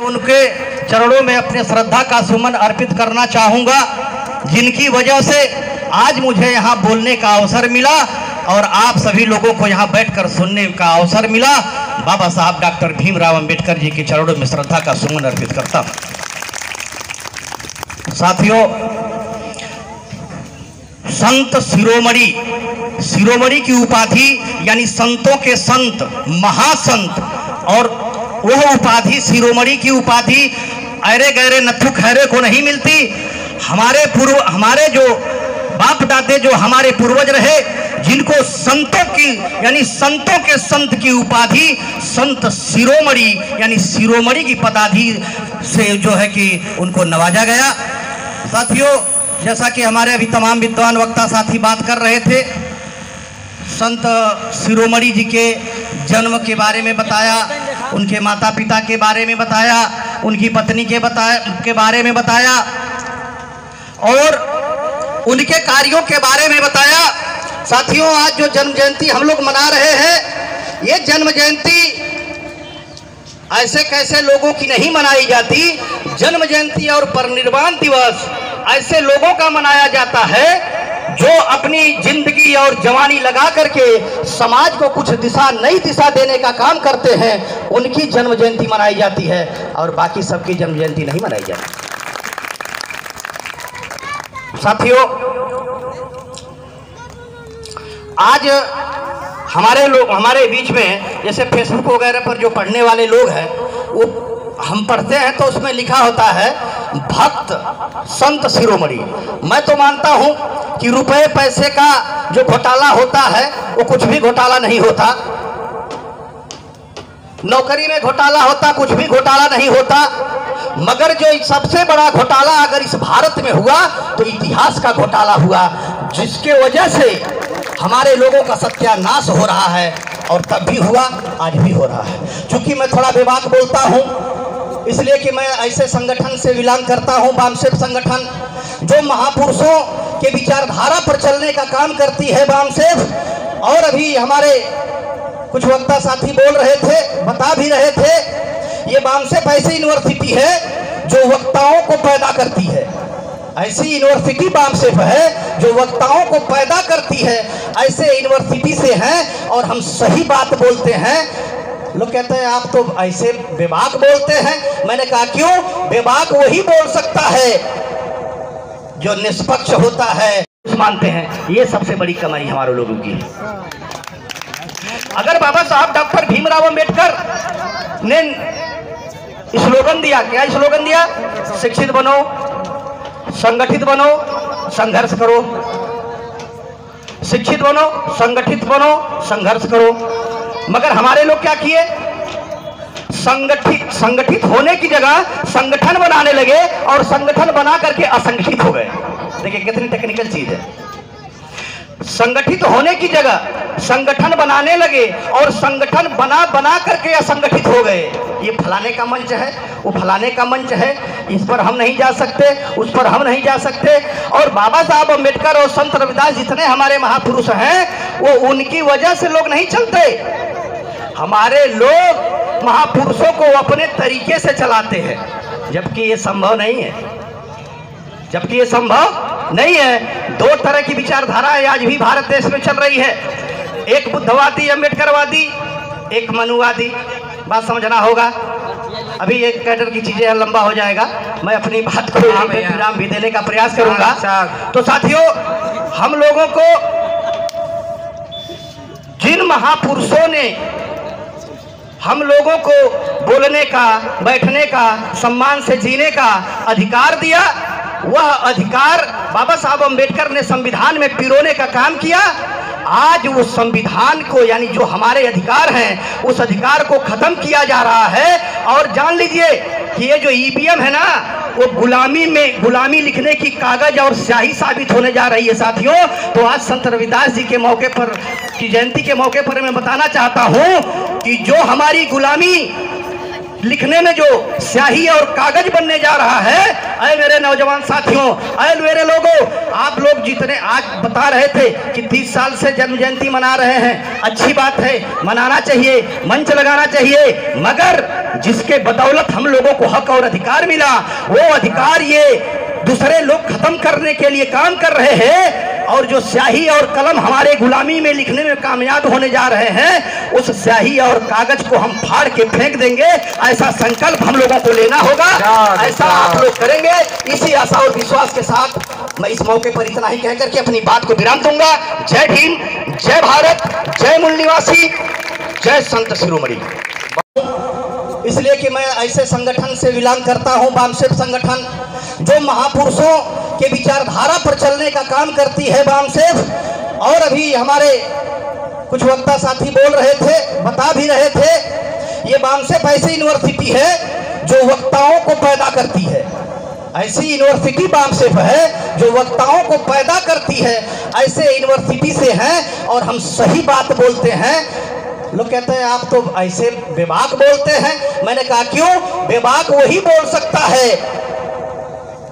उनके चरणों में अपने श्रद्धा का सुमन अर्पित करना चाहूँगा, जिनकी वजह से आज मुझे यहाँ बोलने का अवसर मिला और आप सभी लोगों को यहाँ बैठकर सुनने का अवसर मिला। बाबा साहब डॉक्टर भीमराव अंबेडकर जी के चरणों में श्रद्धा का सुमन अर्पित करता हूँ। साथियों, संत शिरोमणि, शिरोमणि की उपाधि यानी संतों के संत, महासंत, और वह उपाधि शिरोमणि की उपाधि अरे गहरे नथु खैरे को नहीं मिलती। हमारे जो बाप दादे, जो हमारे पूर्वज रहे, जिनको संतों की यानी संतों के संत की उपाधि संत शिरोमणि यानी शिरोमणि की पदाधि से जो है कि उनको नवाजा गया। साथियों, जैसा कि हमारे अभी तमाम विद्वान वक्ता साथी बात कर रहे थे, संत शिरोमणि जी के जन्म के बारे में बताया, उनके माता पिता के बारे में बताया, उनकी पत्नी के बारे में बताया और उनके कार्यों के बारे में बताया। साथियों, आज जो जन्म जयंती हम लोग मना रहे हैं, ये जन्म जयंती ऐसे कैसे लोगों की नहीं मनाई जाती। जन्म जयंती और परिनिर्वाण दिवस ऐसे लोगों का मनाया जाता है जो अपनी जिंदगी और जवानी लगा करके समाज को कुछ दिशा, नई दिशा देने का काम करते हैं। उनकी जन्म जयंती मनाई जाती है और बाकी सबकी जन्म जयंती नहीं मनाई जाती। साथियों, आज हमारे बीच में जैसे फेसबुक वगैरह पर जो पढ़ने वाले लोग हैं, वो हम पढ़ते हैं तो उसमें लिखा होता है भक्त संत शिरोमणि। मैं तो मानता हूं कि रुपए पैसे का जो घोटाला होता है वो कुछ भी घोटाला नहीं होता, नौकरी में घोटाला होता, कुछ भी घोटाला नहीं होता, मगर जो सबसे बड़ा घोटाला अगर इस भारत में हुआ तो इतिहास का घोटाला हुआ, जिसके वजह से हमारे लोगों का सत्यानाश हो रहा है और तब भी हुआ, आज भी हो रहा है। चूंकि मैं थोड़ा बेबाक बोलता हूं, इसलिए कि मैं ऐसे संगठन से बिलोंग करता हूं, वामसेफ संगठन, जो महापुरुषों के विचारधारा पर चलने का काम करती है वामसेफ। और अभी हमारे कुछ वक्ता साथी बोल रहे थे, बता भी रहे थे, ये वामसेफ ऐसी यूनिवर्सिटी है जो वक्ताओं को पैदा करती है। ऐसी यूनिवर्सिटी वामसेफ है जो वक्ताओं को पैदा करती है। ऐसे यूनिवर्सिटी से हैं और हम सही बात बोलते हैं। लोग कहते हैं आप तो ऐसे बेबाक बोलते हैं। मैंने कहा क्यों? बेबाक वही बोल सकता है जो निष्पक्ष होता है, मानते हैं। ये सबसे बड़ी कमाई हमारे लोगों की है। अगर बाबा साहब डॉक्टर भीमराव अंबेडकर ने स्लोगन दिया, क्या स्लोगन दिया? शिक्षित बनो, संगठित बनो, संघर्ष करो। शिक्षित बनो, संगठित बनो, संघर्ष करो। मगर हमारे लोग क्या किए? संगठित होने की जगह संगठन बनाने लगे और संगठन बना करके असंगठित हो गए। देखिए कितनी टेक्निकल चीज है। संगठित होने की जगह संगठन बनाने लगे और संगठन बना करके असंगठित हो गए। ये फलाने का मंच है, वो फलाने का मंच है, इस पर हम नहीं जा सकते, उस पर हम नहीं जा सकते। और बाबा साहब अम्बेडकर और संत रविदास जितने हमारे महापुरुष हैं, वो उनकी वजह से लोग नहीं चलते। हमारे लोग महापुरुषों को अपने तरीके से चलाते हैं, जबकि ये संभव नहीं है, जबकि ये संभव नहीं है। दो तरह की विचारधारा आज भी भारत देश में चल रही है, एक बुद्धवादी अम्बेडकरवादी, एक मनुवादी। बात समझना होगा। अभी एक कैडर की चीजें लंबा हो जाएगा, मैं अपनी बात को विराम भी देने का प्रयास करूंगा। तो साथियों, हम लोगों को जिन महापुरुषों ने हम लोगों को बोलने का, बैठने का, सम्मान से जीने का अधिकार दिया, वह अधिकार बाबा साहब अम्बेडकर ने संविधान में पिरोने का काम किया। आज उस संविधान को, यानी जो हमारे अधिकार हैं, उस अधिकार को खत्म किया जा रहा है। और जान लीजिए कि ये जो ईवीएम है ना, वो गुलामी लिखने की कागज और स्याही साबित होने जा रही है। साथियों, तो आज संत रविदास जी के मौके पर, की जयंती के मौके पर मैं बताना चाहता हूं कि जो हमारी गुलामी लिखने में जो स्याही और कागज बनने जा रहा है, अरे मेरे नौजवान साथियों, अरे मेरे लोगों, आप लोग जितने आज बता रहे थे कि 30 साल से जन्म जयंती मना रहे हैं, अच्छी बात है, मनाना चाहिए, मंच लगाना चाहिए, मगर जिसके बदौलत हम लोगों को हक और अधिकार मिला, वो अधिकार ये दूसरे लोग खत्म करने के लिए काम कर रहे हैं। और जो स्याही और कलम हमारे गुलामी में लिखने में कामयाब होने जा रहे हैं, उस स्याही और कागज को हम फाड़ के फेंक देंगे। ऐसा संकल्प हम लोगों को लेना होगा, ऐसा आप लोग करेंगे। इसी आशा और विश्वास के साथ मैं इस मौके पर इतना ही कहकर के अपनी बात को विराम दूंगा। जय भीम, जय भारत, जय मूल निवासी, जय संत शिरोमणि। इसलिए कि मैं ऐसे संगठन से विलान करता हूं, वामसेफ संगठन, जो महापुरुषों के विचारधारा पर चलने का काम करती है वामसेफ। और अभी हमारे कुछ वक्ता साथी बोल रहे थे, बता भी रहे थे, ये वामसेफ ऐसी यूनिवर्सिटी है जो वक्ताओं को पैदा करती है। ऐसी यूनिवर्सिटी वामसेफ है जो वक्ताओं को पैदा करती है। ऐसे यूनिवर्सिटी से हैं और हम सही बात बोलते हैं। लोग कहते हैं आप तो ऐसे बेबाक बोलते हैं। मैंने कहा क्यों? बेबाक वही बोल सकता है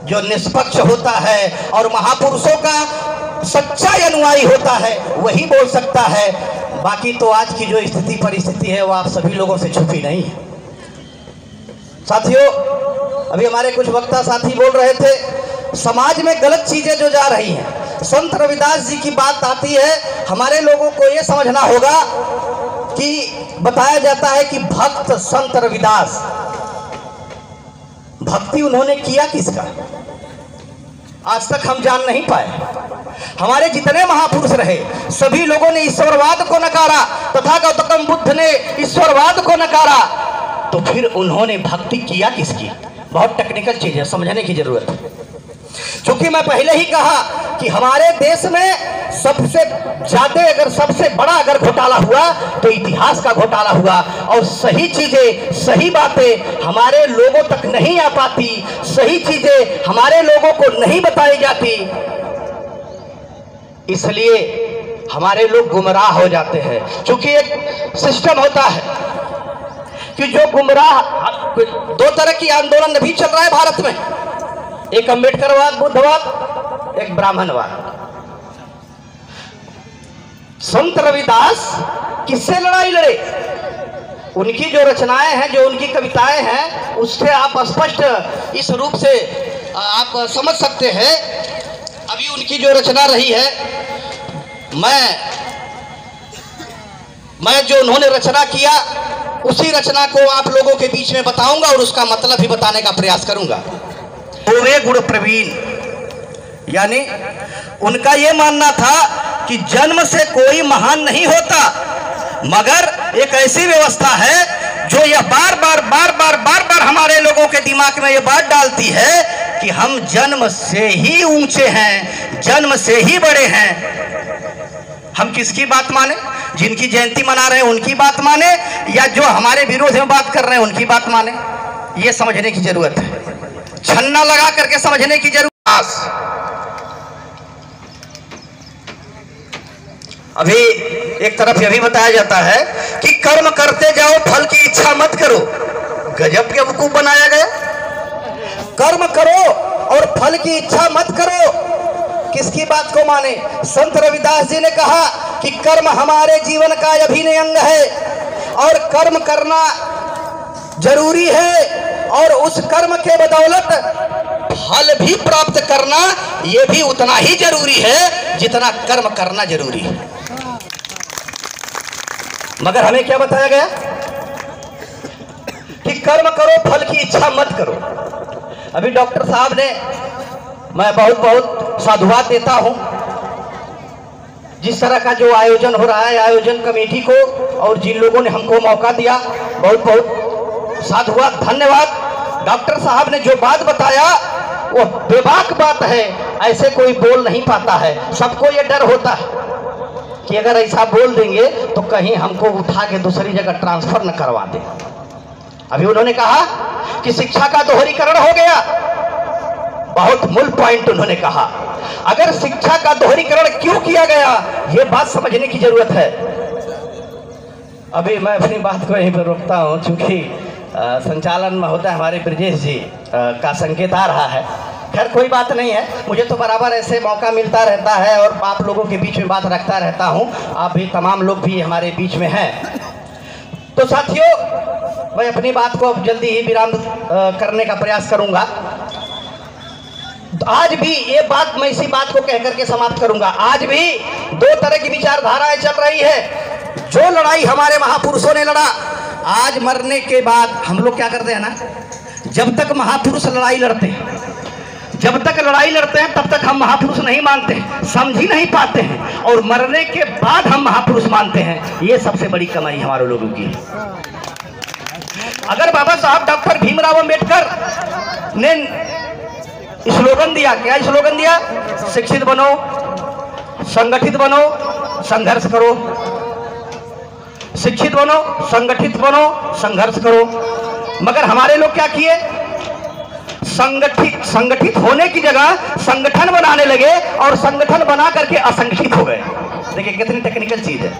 जो निष्पक्ष होता है और महापुरुषों का सच्चा अनुयायी होता है, वही बोल सकता है। बाकी तो आज की जो स्थिति परिस्थिति है वो आप सभी लोगों से छुपी नहीं है। साथियों, अभी हमारे कुछ वक्ता साथी बोल रहे थे, समाज में गलत चीजें जो जा रही हैं, संत रविदास जी की बात आती है। हमारे लोगों को ये समझना होगा कि बताया जाता है कि भक्त संत रविदास, भक्ति उन्होंने किया किसका आज तक हम जान नहीं पाए। हमारे जितने महापुरुष रहे सभी लोगों ने ईश्वरवाद को नकारा, तथा गौतम बुद्ध ने ईश्वरवाद को नकारा, तो फिर उन्होंने भक्ति किया किसकी? बहुत टेक्निकल चीज है, समझने की जरूरत है। क्योंकि मैं पहले ही कहा कि हमारे देश में सबसे ज्यादा अगर सबसे बड़ा अगर घोटाला हुआ तो इतिहास का घोटाला हुआ। और सही चीजें, सही बातें हमारे लोगों तक नहीं आ पाती, सही चीजें हमारे लोगों को नहीं बताई जाती, इसलिए हमारे लोग गुमराह हो जाते हैं। क्योंकि एक सिस्टम होता है कि जो गुमराह, दो तरह की आंदोलन अभी चल रहा है भारत में, एक अम्बेडकरवाद बुद्धवाद, एक ब्राह्मणवाद। संत रविदास किससे लड़ाई लड़े? उनकी जो रचनाएं हैं, जो उनकी कविताएं हैं, उससे आप स्पष्ट इस रूप से आप समझ सकते हैं। अभी उनकी जो रचना रही है, मैं जो उन्होंने रचना किया उसी रचना को आप लोगों के बीच में बताऊंगा और उसका मतलब भी बताने का प्रयास करूंगा। वे गुण प्रवीण, यानी उनका यह मानना था कि जन्म से कोई महान नहीं होता, मगर एक ऐसी व्यवस्था है जो यह बार बार हमारे लोगों के दिमाग में यह बात डालती है कि हम जन्म से ही ऊंचे हैं, जन्म से ही बड़े हैं। हम किसकी बात माने? जिनकी जयंती मना रहे हैं उनकी बात माने, या जो हमारे विरोध में बात कर रहे हैं उनकी बात माने? यह समझने की जरूरत है, छन्ना लगा करके समझने की जरूरत। अभी एक तरफ यह भी बताया जाता है कि कर्म करते जाओ, फल की इच्छा मत करो। गजब के बेवकूफ बनाया गया। कर्म करो और फल की इच्छा मत करो। किसकी बात को माने? संत रविदास जी ने कहा कि कर्म हमारे जीवन का अभिन्न अंग है और कर्म करना जरूरी है, और उस कर्म के बदौलत फल भी प्राप्त करना यह भी उतना ही जरूरी है जितना कर्म करना जरूरी है। मगर हमें क्या बताया गया कि कर्म करो, फल की इच्छा मत करो। अभी डॉक्टर साहब ने, मैं बहुत बहुत साधुवाद देता हूं जिस तरह का जो आयोजन हो रहा है, आयोजन कमेटी को और जिन लोगों ने हमको मौका दिया, बहुत बहुत साधुवाद, धन्यवाद। डॉक्टर साहब ने जो बात बताया वो बेबाक बात है, ऐसे कोई बोल नहीं पाता है। सबको ये डर होता है कि अगर ऐसा बोल देंगे तो कहीं हमको उठा के दूसरी जगह ट्रांसफर न करवा दे। अभी उन्होंने कहा कि शिक्षा का दोहरीकरण हो गया, बहुत मूल पॉइंट उन्होंने कहा। अगर शिक्षा का दोहरीकरण क्यों किया गया, ये बात समझने की जरूरत है। अभी मैं अपनी बात को यहीं पर रोकता हूं, चूंकि संचालन में होता है हमारे ब्रजेश जी का संकेत आ रहा है। खैर कोई बात नहीं है, मुझे तो बराबर ऐसे मौका मिलता रहता है और आप लोगों के बीच में बात रखता रहता हूं। आप भी, तमाम लोग भी हमारे बीच में हैं। तो साथियों, मैं अपनी बात को अब जल्दी ही विराम करने का प्रयास करूंगा। आज भी ये बात, मैं इसी बात को कहकर के समाप्त करूंगा। आज भी दो तरह की विचारधाराएं चल रही है। जो लड़ाई हमारे महापुरुषों ने लड़ा, आज मरने के बाद हम लोग क्या करते हैं ना, जब तक महापुरुष लड़ाई लड़ते हैं, जब तक लड़ाई लड़ते हैं तब तक हम महापुरुष नहीं मानते, समझ ही नहीं पाते हैं, और मरने के बाद हम महापुरुष मानते हैं। ये सबसे बड़ी कमाई हमारे लोगों की है। अगर बाबा साहब डॉक्टर भीमराव अंबेडकर ने स्लोगन दिया, क्या स्लोगन दिया? शिक्षित बनो, संगठित बनो, संघर्ष करो। शिक्षित बनो, संगठित बनो, संघर्ष करो। मगर हमारे लोग क्या किए? संगठित होने की जगह संगठन बनाने लगे और संगठन बना करके असंगठित हो गए। देखिए कितनी टेक्निकल चीज है।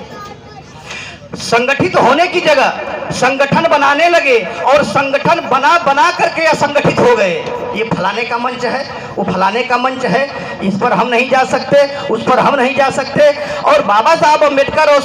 संगठित होने की जगह संगठन बनाने लगे और संगठन बना करके असंगठित हो गए। ये फलाने का मंच है, वो फलाने का मंच है, इस पर हम नहीं जा सकते, उस पर हम नहीं जा सकते। और बाबा साहब अम्बेडकर और